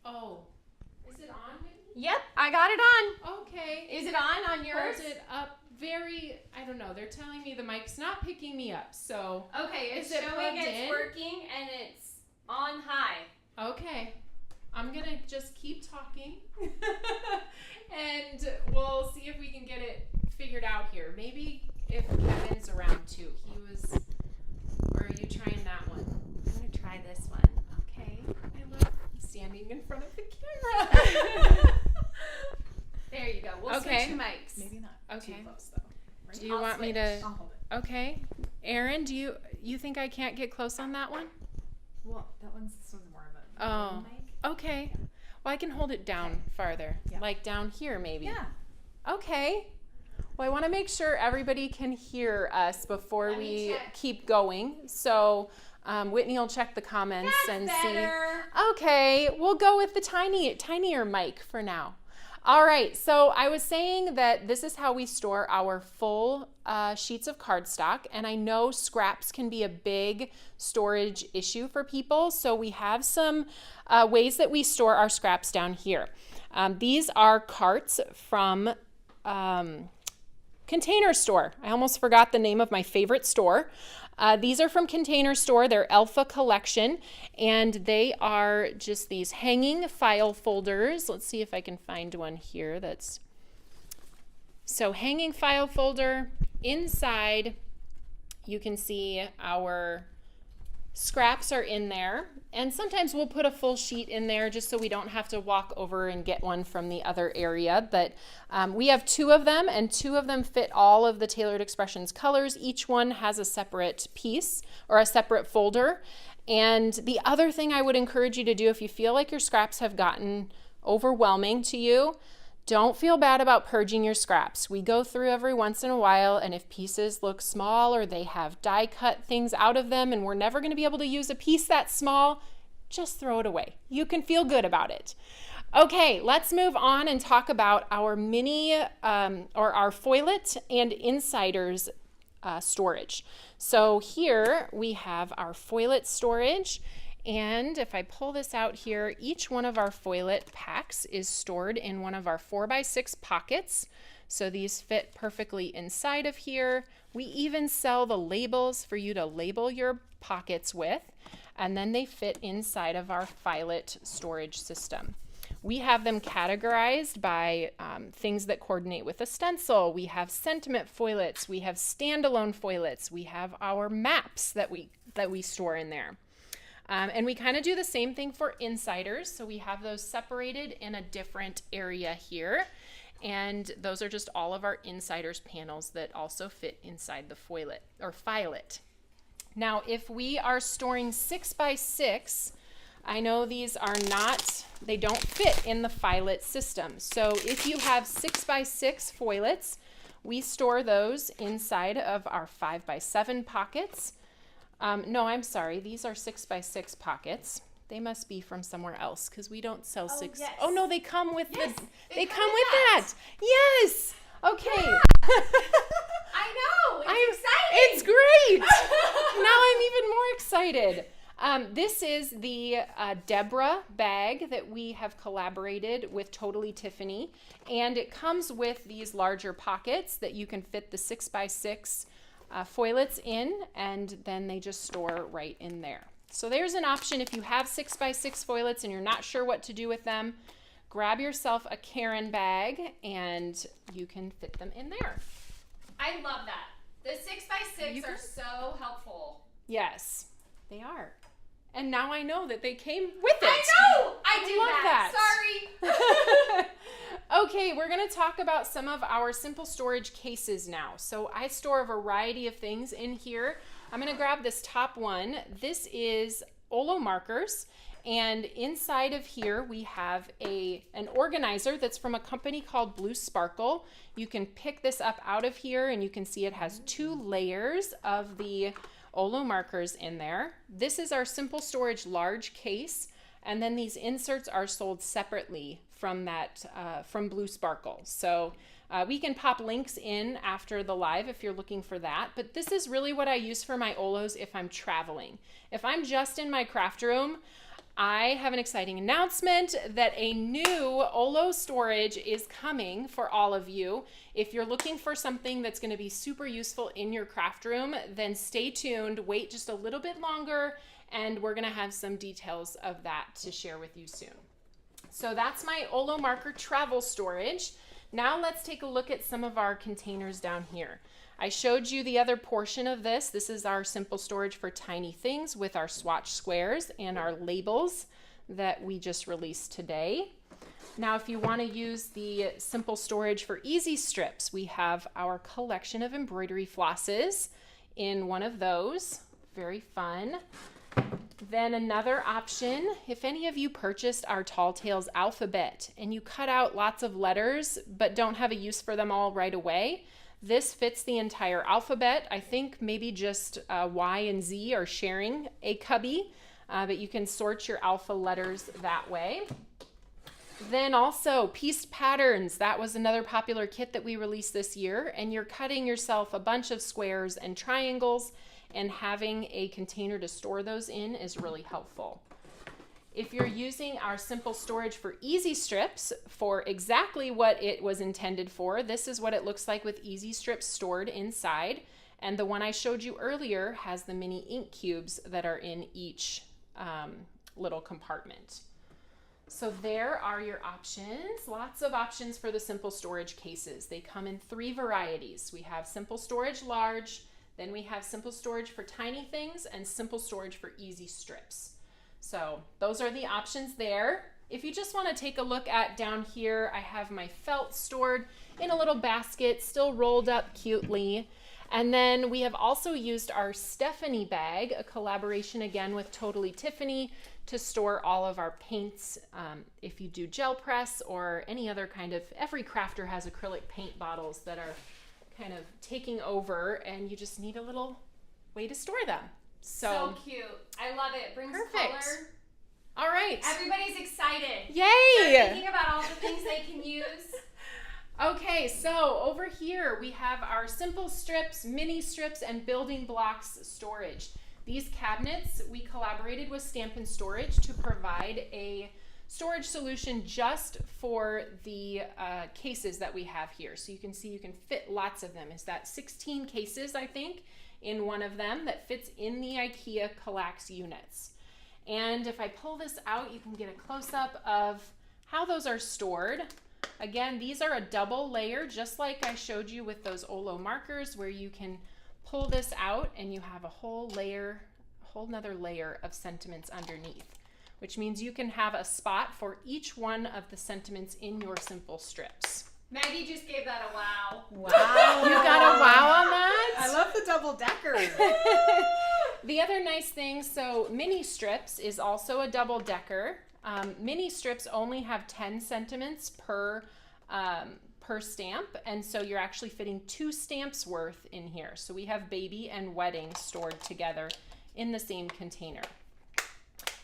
is it on, Whitney? Yep, I got it on. Okay. Is it on yours? Hold it up I don't know, they're telling me the mic's not picking me up, so. Okay, it's Is it showing plugged it's in? working and it's on high. Okay, I'm gonna just keep talking and we'll see if we can get it figured out here. Maybe if Kevin's around too. Or are you trying that one? I'm gonna try this one. Okay, I love standing in front of the camera. There you go. We'll Okay. switch mics. Maybe not Okay. too close though. Right? Do you I'll want me switch. to? I'll hold it. Okay, Erin, do you think I can't get close on that one? Well, that one's sort of more of a Oh. mic. Okay. Well, I can hold it down farther, Yeah. like down here maybe. Yeah. Okay. Well, I want to make sure everybody can hear us before Let me we check. keep going. So Whitney will check the comments and better. see. Okay, we'll go with the tinier mic for now. All right, so I was saying that this is how we store our full sheets of cardstock, and I know scraps can be a big storage issue for people, so we have some ways that we store our scraps down here. These are carts from Container Store. I almost forgot the name of my favorite store. These are from Container Store. They're Alpha Collection, and they are just these hanging file folders. Let's see if I can find one here that's... So hanging file folder. Inside, you can see our scraps are in there, and sometimes we'll put a full sheet in there just so we don't have to walk over and get one from the other area. But we have 2 of them, and 2 of them fit all of the Tailored Expressions colors. Each one has a separate piece or a separate folder. And the other thing I would encourage you to do if you feel like your scraps have gotten overwhelming to you, don't feel bad about purging your scraps. We go through every once in a while, and if pieces look small or they have die cut things out of them and we're never going to be able to use a piece that small, just throw it away. You can feel good about it. Okay, let's move on and talk about our mini or our foilet and insiders storage. So here we have our foilet storage. And if I pull this out here, each one of our foilet packs is stored in one of our 4x6 pockets. So these fit perfectly inside of here. We even sell the labels for you to label your pockets with, and then they fit inside of our filet storage system. We have them categorized by things that coordinate with a stencil. We have sentiment foilets, we have standalone foilets, we have our maps that we store in there. And we kind of do the same thing for insiders. So we have those separated in a different area here. And those are just all of our insiders panels that also fit inside the foilet or filet. Now, if we are storing 6x6, I know these are not, they don't fit in the filet system. So if you have 6x6 foilets, we store those inside of our 5x7 pockets. No, I'm sorry. These are 6x6 pockets. They must be from somewhere else because we don't sell six. Yes. Oh no, they come with Yes, they come with with that. Yes. Okay. I know. It's exciting. It's great. Now excited. This is the Deborah bag that we have collaborated with Totally Tiffany, and it comes with these larger pockets that you can fit the 6x6 foilets in, and then they just store right in there. So there's an option if you have 6x6 foilets and you're not sure what to do with them. Grab yourself a Karen bag and you can fit them in there. I love that. The 6x6 are so helpful. Yes, they are. And now I know that they came with it. I know! I did that. Sorry. Okay, we're going to talk about some of our simple storage cases now. So I store a variety of things in here. I'm going to grab this top one. This is Olo markers. And inside of here, we have an organizer that's from a company called Blue Sparkle. You can pick this up out of here, and you can see it has 2 layers of the Olo markers in there. This is our simple storage large case, and then these inserts are sold separately from from Blue Sparkle. So we can pop links in after the live if you're looking for that, but this is really what I use for my Olos if I'm traveling. If I'm just in my craft room, I have an exciting announcement that a new Olo storage is coming for all of you. If you're looking for something that's going to be super useful in your craft room, then stay tuned, wait just a little bit longer, and we're going to have some details of that to share with you soon. So that's my Olo marker travel storage. Now let's take a look at some of our containers down here. I showed you the other portion of this. This is our simple storage for tiny things with our swatch squares and our labels that we just released today. Now, if you want to use the simple storage for easy strips, we have our collection of embroidery flosses in one of those. Very fun. Then another option, if any of you purchased our Tall Tales alphabet and you cut out lots of letters but don't have a use for them all right away, this fits the entire alphabet. I think maybe just Y and Z are sharing a cubby, but you can sort your alpha letters that way. Then also pieced patterns. That was another popular kit that we released this year, and you're cutting yourself a bunch of squares and triangles, and having a container to store those in is really helpful. If you're using our simple storage for easy strips for exactly what it was intended for, this is what it looks like with easy strips stored inside. And the one I showed you earlier has the mini ink cubes that are in each little compartment. So there are your options. Lots of options for the simple storage cases. They come in 3 varieties. We have simple storage large, then we have simple storage for tiny things, and simple storage for easy strips. So those are the options there. If you just want to take a look at down here, I have my felt stored in a little basket, still rolled up cutely. And then we have also used our Stephanie bag, a collaboration again with Totally Tiffany, to store all of our paints. If you do gel press or any other kind of, every crafter has acrylic paint bottles that are kind of taking over, and you just need a little way to store them. So cute. I love it. Brings perfect. color. All right. Everybody's excited. Yay! They're thinking about all the things they can use. Okay, so over here we have our simple strips, mini strips, and building blocks storage. These cabinets, we collaborated with Stampin' Storage to provide a storage solution just for the cases that we have here. So you can see you can fit lots of them. Is that 16 cases, I think, in one of them that fits in the IKEA Kallax units. And if I pull this out, you can get a close-up of how those are stored. Again, these are a double layer, just like I showed you with those Olo markers, where you can pull this out and you have a whole nother layer of sentiments underneath, which means you can have a spot for each one of the sentiments in your simple strips. Maggie just gave that a wow. Wow. You got a wow on that? I love the double decker. The other nice thing, so mini strips is also a double decker. Mini strips only have 10 sentiments per stamp, and so you're actually fitting 2 stamps worth in here. So we have baby and wedding stored together in the same container.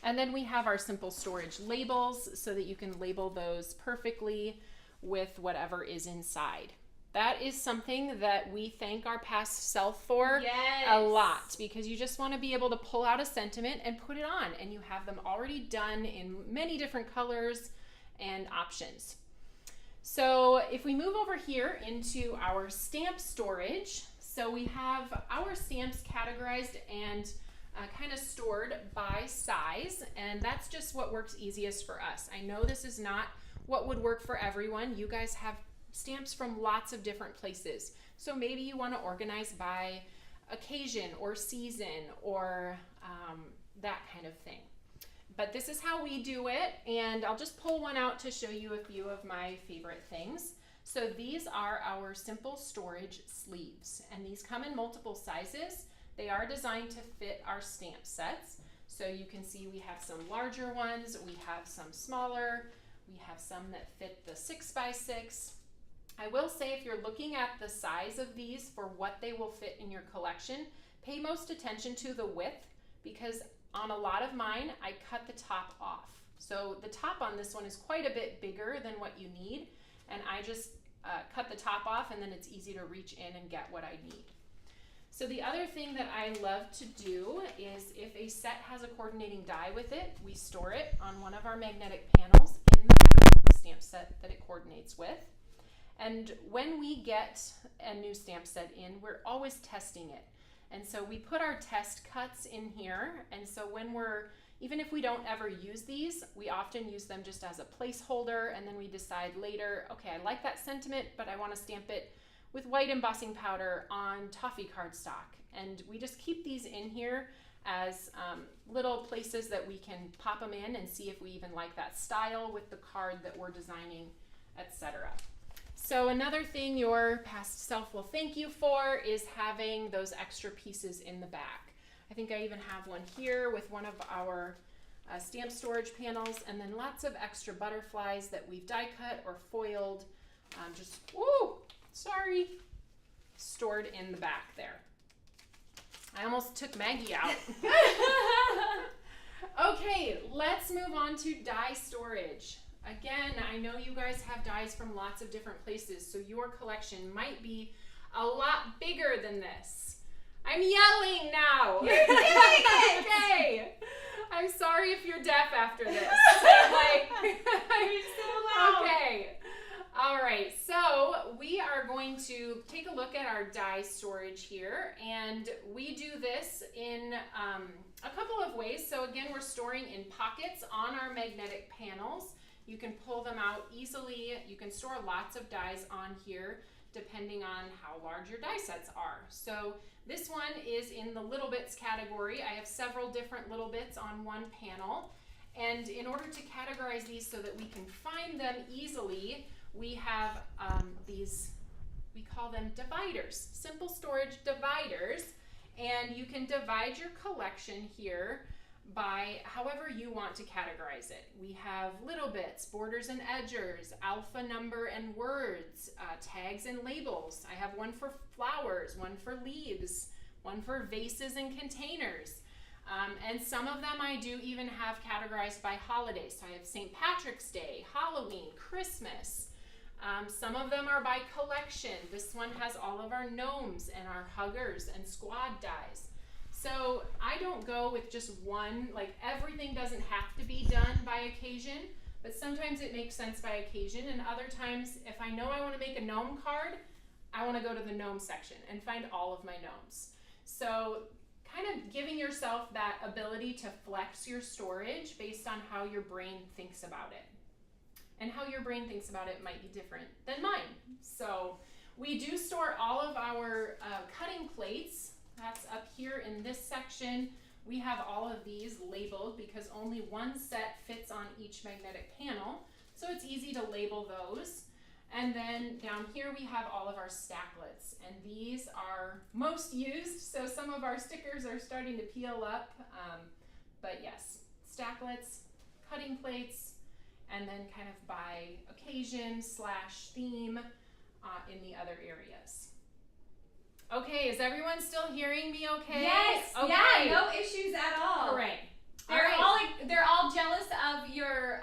And then we have our simple storage labels so that you can label those perfectly with whatever is inside. That is something that we thank our past self for Yes. a lot, because you just want to be able to pull out a sentiment and put it on, and you have them already done in many different colors and options. So if we move over here into our stamp storage, so we have our stamps categorized and kind of stored by size, and that's just what works easiest for us. I know this is not what would work for everyone. You guys have stamps from lots of different places. So maybe you want to organize by occasion or season or that kind of thing. But this is how we do it, and I'll just pull one out to show you a few of my favorite things. So these are our simple storage sleeves, and these come in multiple sizes. They are designed to fit our stamp sets. So you can see we have some larger ones, we have some smaller, we have some that fit the 6x6. I will say, if you're looking at the size of these for what they will fit in your collection, pay most attention to the width, because on a lot of mine, I cut the top off. So the top on this one is quite a bit bigger than what you need, and I just cut the top off, and then it's easy to reach in and get what I need. So the other thing that I love to do is, if a set has a coordinating die with it, we store it on one of our magnetic panels in the back of the stamp set that it coordinates with. And when we get a new stamp set in, we're always testing it. And so we put our test cuts in here, and so even if we don't ever use these, we often use them just as a placeholder, and then we decide later, okay, I like that sentiment, but I want to stamp it with white embossing powder on toffee cardstock. And we just keep these in here as little places that we can pop them in and see if we even like that style with the card that we're designing, etc. So another thing your past self will thank you for is having those extra pieces in the back. I think I even have one here with one of our stamp storage panels, and then lots of extra butterflies that we've die cut or foiled, stored in the back there. I almost took Maggie out. Okay, let's move on to die storage. Again, I know you guys have dies from lots of different places, so your collection might be a lot bigger than this. I'm yelling now. You're doing it! Okay. I'm sorry if you're deaf after this. You're so loud. Okay. All right, so we are going to take a look at our die storage here, and we do this in a couple of ways. So again, we're storing in pockets on our magnetic panels. You can pull them out easily. You can store lots of dies on here depending on how large your die sets are. So this one is in the little bits category. I have several different little bits on one panel, and in order to categorize these so that we can find them easily, we have these, we call them dividers, simple storage dividers, and you can divide your collection here by however you want to categorize it. We have little bits, borders and edgers, alpha number and words, tags and labels. I have one for flowers, one for leaves, one for vases and containers. And some of them I do even have categorized by holidays. So I have St. Patrick's Day, Halloween, Christmas. Some of them are by collection. This one has all of our gnomes and our huggers and squad dies. So I don't go with just one, like everything doesn't have to be done by occasion, but sometimes it makes sense by occasion, and other times if I know I want to make a gnome card, I want to go to the gnome section and find all of my gnomes. So kind of giving yourself that ability to flex your storage based on how your brain thinks about it. And how your brain thinks about it might be different than mine. So we do store all of our cutting plates. That's up here in this section. We have all of these labeled because only one set fits on each magnetic panel. So it's easy to label those. And then down here we have all of our stacklets, and these are most used. So some of our stickers are starting to peel up, but yes, stacklets, cutting plates, and then kind of by occasion / theme in the other areas. Okay, is everyone still hearing me okay? Yes. Okay. Yeah, no issues at all. Hooray. They're all jealous of your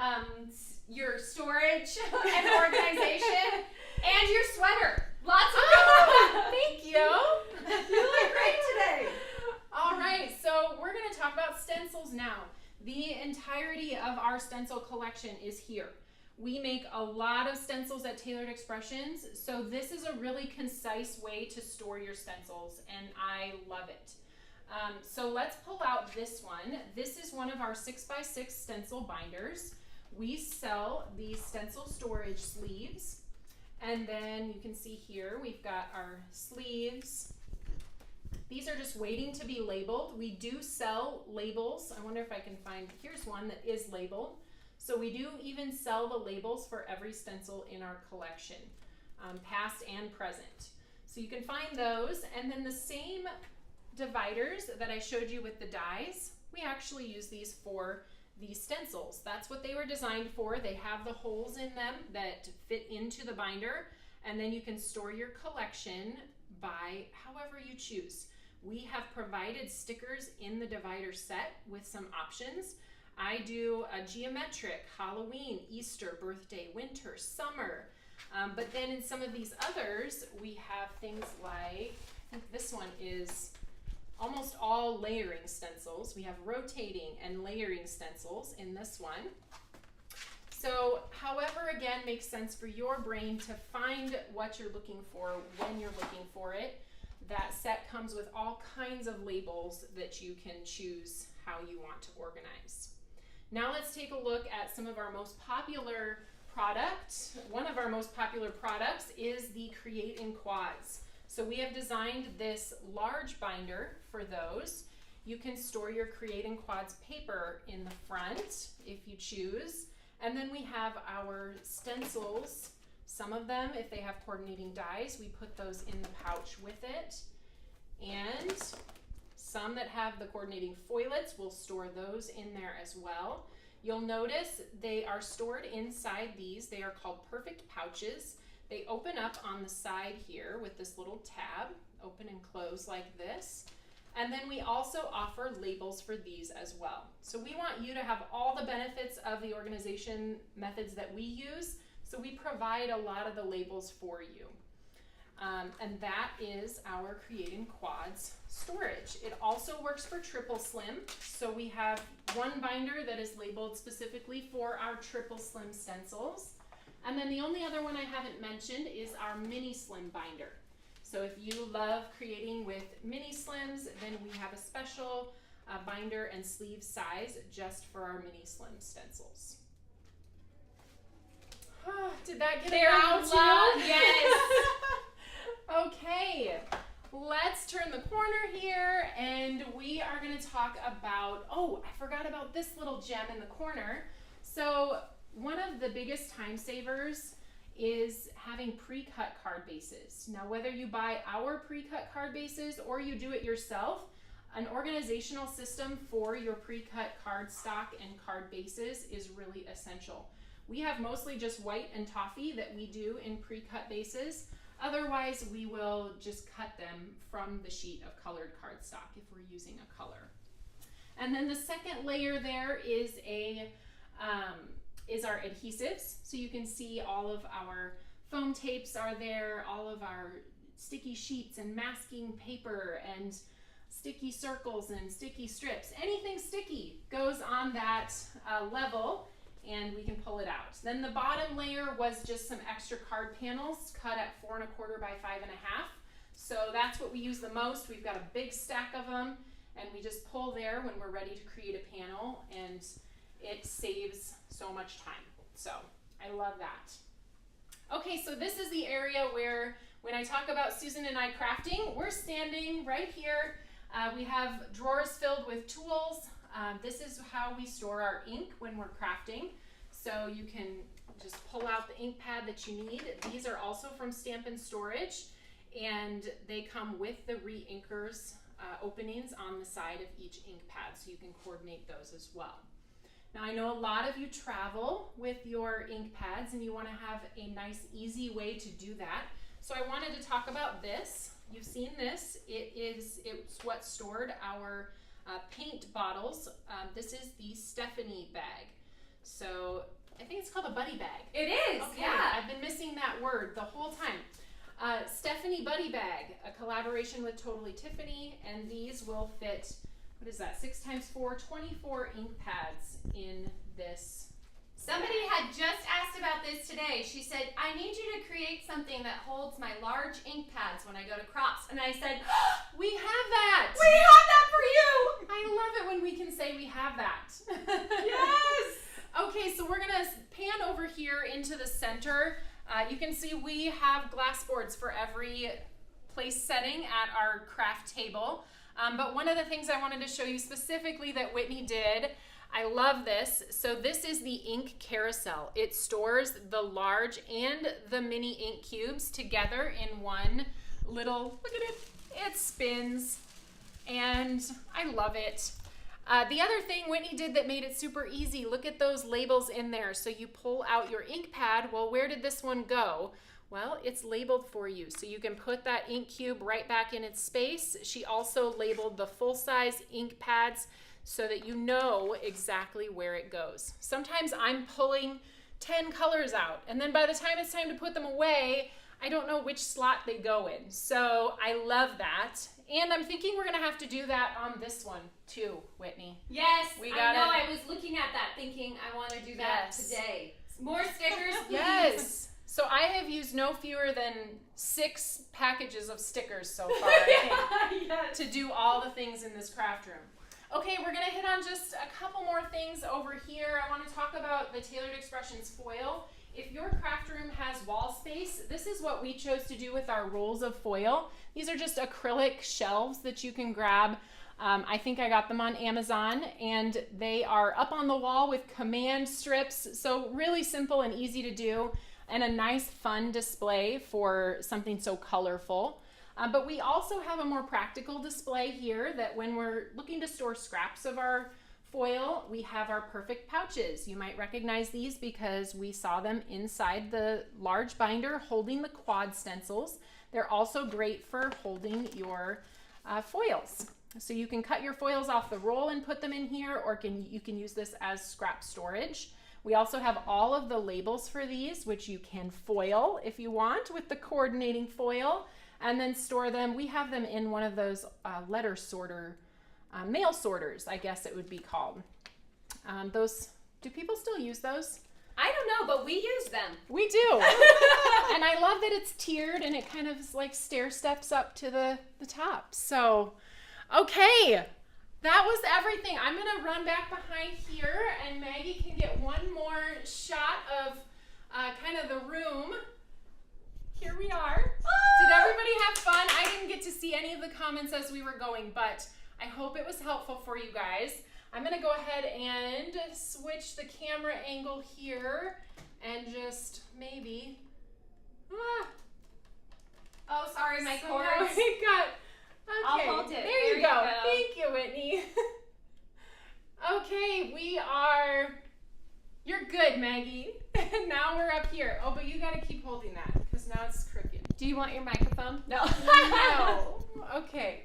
storage and organization and your sweater. Lots of Thank you. You look great today. All right, so we're going to talk about stencils now. The entirety of our stencil collection is here. We make a lot of stencils at Tailored Expressions, so this is a really concise way to store your stencils, and I love it. So let's pull out this one. This is one of our 6x6 stencil binders. We sell these stencil storage sleeves, and then you can see here we've got our sleeves. These are just waiting to be labeled. We do sell labels. I wonder if I can find, here's one that is labeled. So we do even sell the labels for every stencil in our collection, past and present. So you can find those, and then the same dividers that I showed you with the dies, we actually use these for these stencils. That's what they were designed for. They have the holes in them that fit into the binder, and then you can store your collection by however you choose. We have provided stickers in the divider set with some options. I do a geometric, Halloween, Easter, birthday, winter, summer. But then in some of these others, we have things like, I think this one is almost all layering stencils. We have rotating and layering stencils in this one. So however, again, makes sense for your brain to find what you're looking for when you're looking for it. That set comes with all kinds of labels that you can choose how you want to organize. Now let's take a look at some of our most popular products. One of our most popular products is the Create in Quads. So we have designed this large binder for those. You can store your Create in Quads paper in the front if you choose. And then we have our stencils. Some of them, if they have coordinating dies, we put those in the pouch with it. And some that have the coordinating foilets, we'll store those in there as well. You'll notice they are stored inside these. They are called perfect pouches. They open up on the side here with this little tab, open and close like this. And then we also offer labels for these as well. So we want you to have all the benefits of the organization methods that we use. So we provide a lot of the labels for you. And that is our Create in Quads storage. It also works for triple slim. So we have one binder that is labeled specifically for our triple slim stencils. And then the only other one I haven't mentioned is our mini slim binder. So if you love creating with mini slims, then we have a special binder and sleeve size just for our mini slim stencils. Did that get Very out loud, you? yes. Okay, let's turn the corner here and we are going to talk about, oh, I forgot about this little gem in the corner. So one of the biggest time savers is having pre-cut card bases. Now, whether you buy our pre-cut card bases or you do it yourself, an organizational system for your pre-cut card stock and card bases is really essential. We have mostly just white and toffee that we do in pre-cut bases. Otherwise, we will just cut them from the sheet of colored cardstock if we're using a color. And then the second layer there is our adhesives. So you can see all of our foam tapes are there, all of our sticky sheets and masking paper and sticky circles and sticky strips. Anything sticky goes on that level, and we can pull it out. Then the bottom layer was just some extra card panels cut at 4 1/4 by 5 1/2. So that's what we use the most. We've got a big stack of them, and we just pull there when we're ready to create a panel, and it saves so much time. So I love that. Okay, so this is the area where when I talk about Susan and I crafting, we're standing right here. We have drawers filled with tools. This is how we store our ink when we're crafting. So you can just pull out the ink pad that you need. These are also from Stampin' Storage, and they come with the re-inkers openings on the side of each ink pad, so you can coordinate those as well. Now, I know a lot of you travel with your ink pads and you want to have a nice, easy way to do that. So I wanted to talk about this. You've seen this. It's what stored our paint bottles. This is the Stephanie bag. So I think it's called a buddy bag. It is, Okay, yeah. I've been missing that word the whole time. Stephanie Buddy Bag, a collaboration with Totally Tiffany, and these will fit, what is that, 6x4, 24 ink pads in this. Somebody had just asked about this today. She said, I need you to create something that holds my large ink pads when I go to crops. And I said, we have that! we have that for you! I love it when we can say we have that. Yes! Okay, so we're gonna pan over here into the center. You can see we have glass boards for every place setting at our craft table. But one of the things I wanted to show you specifically that Whitney did, I love this. So this is the ink carousel. It stores the large and the mini ink cubes together in one little, look at it, it spins, and I love it. The other thing Whitney did that made it super easy, look at those labels in there. So you pull out your ink pad. Well, where did this one go? Well, it's labeled for you. So you can put that ink cube right back in its space. She also labeled the full-size ink pads so that you know exactly where it goes. Sometimes I'm pulling 10 colors out, and then by the time it's time to put them away, I don't know which slot they go in. So I love that. And I'm thinking we're gonna have to do that on this one too, Whitney. Yes, We I got know. it. I was looking at that thinking I want to do that Yes. today. More stickers, please. Yes. So I have used no fewer than 6 packages of stickers so far, I think, Yes. to do all the things in this craft room. Okay, we're gonna hit on just a couple more things over here. I wanna talk about the Tailored Expressions foil. If your craft room has wall space, this is what we chose to do with our rolls of foil. These are just acrylic shelves that you can grab. I think I got them on Amazon, and they are up on the wall with command strips, so really simple and easy to do, and a nice fun display for something so colorful. But we also have a more practical display here that when we're looking to store scraps of our foil, we have our perfect pouches. You might recognize these because we saw them inside the large binder holding the quad stencils. They're also great for holding your foils. So you can cut your foils off the roll and put them in here, or you can use this as scrap storage. We also have all of the labels for these, which you can foil if you want with the coordinating foil, and then store them. We have them in one of those letter sorter, mail sorters, I guess it would be called. Do people still use those? I don't know, but we use them. We do. And I love that it's tiered and it kind of like stair steps up to the top. So, okay, that was everything. I'm gonna run back behind here and Maggie can get one more shot of kind of the room. Here we are. Did everybody have fun? I didn't get to see any of the comments as we were going, but I hope it was helpful for you guys. I'm gonna go ahead and switch the camera angle here and just maybe, Oh, sorry, my so cords. now we got, okay, I'll hold it. there you go. Thank you, Whitney. Okay, you're good, Maggie. Now we're up here. Oh, but you gotta keep holding that because now it's crooked. Do you want your microphone? No. No. Okay.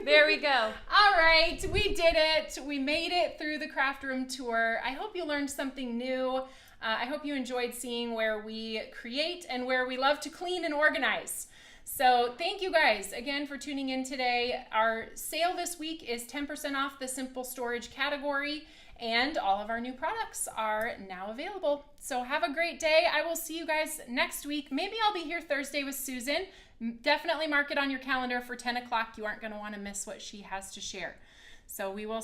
There we go. All right, we did it. We made it through the craft room tour. I hope you learned something new. I hope you enjoyed seeing where we create and where we love to clean and organize. So thank you guys again for tuning in today. Our sale this week is 10% off the simple storage category, and all of our new products are now available. So have a great day. I will see you guys next week. Maybe I'll be here Thursday with Susan. Definitely mark it on your calendar for 10 o'clock. You aren't going to want to miss what she has to share. So we will